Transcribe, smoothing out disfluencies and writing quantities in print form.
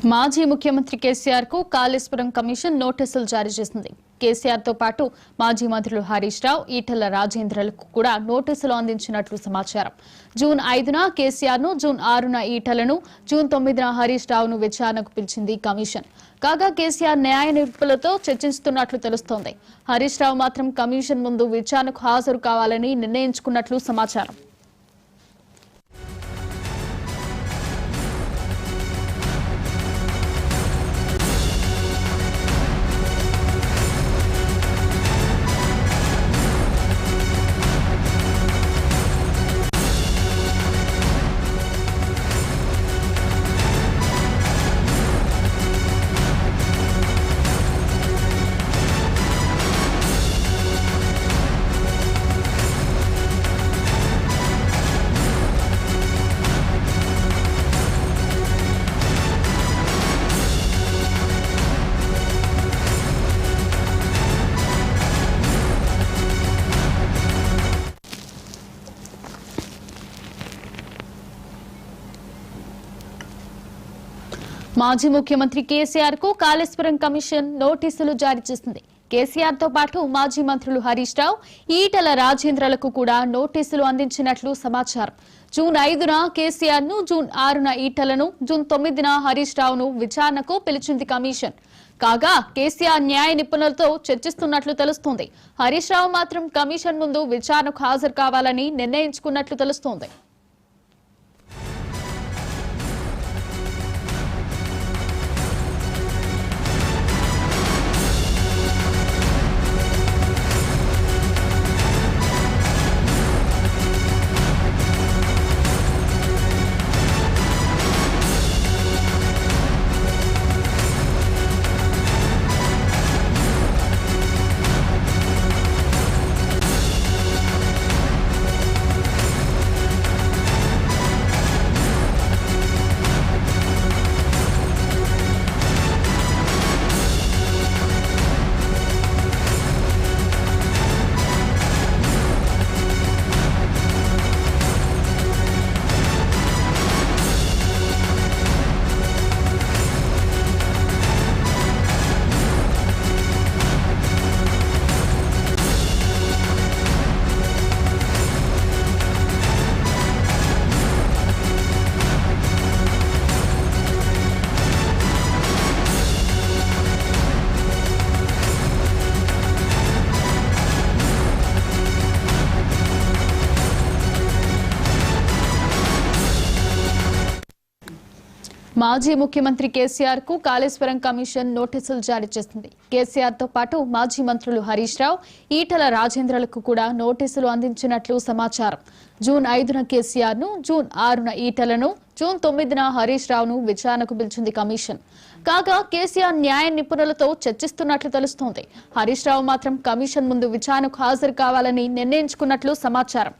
మాజీ ముఖ్యమంత్రి కేసీఆర్ కు కాళేశ్వరం కమిషన్ నోటీసులు జారీ చేసింది. కేసీఆర్ తో పాటు మాజీ మంత్రులు హరీష్ రావు, ఈటెల రాజేంద్రలకు కూడా నోటీసులు అందించినట్లు సమాచారం. జూన్ 5న కేసీఆర్ ను, జూన్ 6న ఈటెలను, జూన్ 9న హరీష్ రావును విచారణకు పిలిచింది కమిషన్. కాగా కేసీఆర్ న్యాయ నిపుణులతో చర్చిస్తున్నట్లు తెలుస్తోంది. హరీష్ రావు మాత్రం కమిషన్ ముందు విచారణకు హాజరు కావాలని నిర్ణయించుకున్నట్లు సమాచారం. మాజీ ముఖ్యమంత్రి కేసీఆర్ కు కాళేశ్వరం కమిషన్ నోటీసులు జారీ చేసింది. కేసీఆర్ తో పాటు మాజీ మంత్రులు హరీష్ రావు, ఈటెల రాజేంద్రలకు కూడా నోటీసులు అందించినట్లు సమాచారం. జూన్ 5న కేసీఆర్ ను, జూన్ 6న ఈటెలను, జూన్ 9న హరీష్ రావును విచారణకు పిలిచింది కమిషన్. కాగా కేసీఆర్ న్యాయ నిపుణులతో చర్చిస్తున్నట్లు తెలుస్తోంది. హరీష్ రావు మాత్రం కమిషన్ ముందు విచారణకు హాజరు కావాలని నిర్ణయించుకున్నట్లు తెలుస్తోంది. మాజీ ముఖ్యమంత్రి కేసీఆర్ కు కాళేశ్వరం కమిషన్ నోటీసులు జారీ చేసింది. కేసీఆర్ తో పాటు మాజీ మంత్రులు హరీష్ రావు, ఈటెల రాజేంద్రలకు కూడా నోటీసులు అందించినట్లు సమాచారం. జూన్ 5న కేసీఆర్ ను, జూన్ 6న ఈటెలను, జూన్ 9న హరీష్ రావును విచారణకు పిలిచింది కమిషన్. కాగా కేసీఆర్ న్యాయ నిపుణులతో చర్చిస్తున్నట్లు తెలుస్తోంది. హరీష్ రావు మాత్రం కమిషన్ ముందు విచారణకు హాజరు కావాలని నిర్ణయించుకున్నట్లు సమాచారం.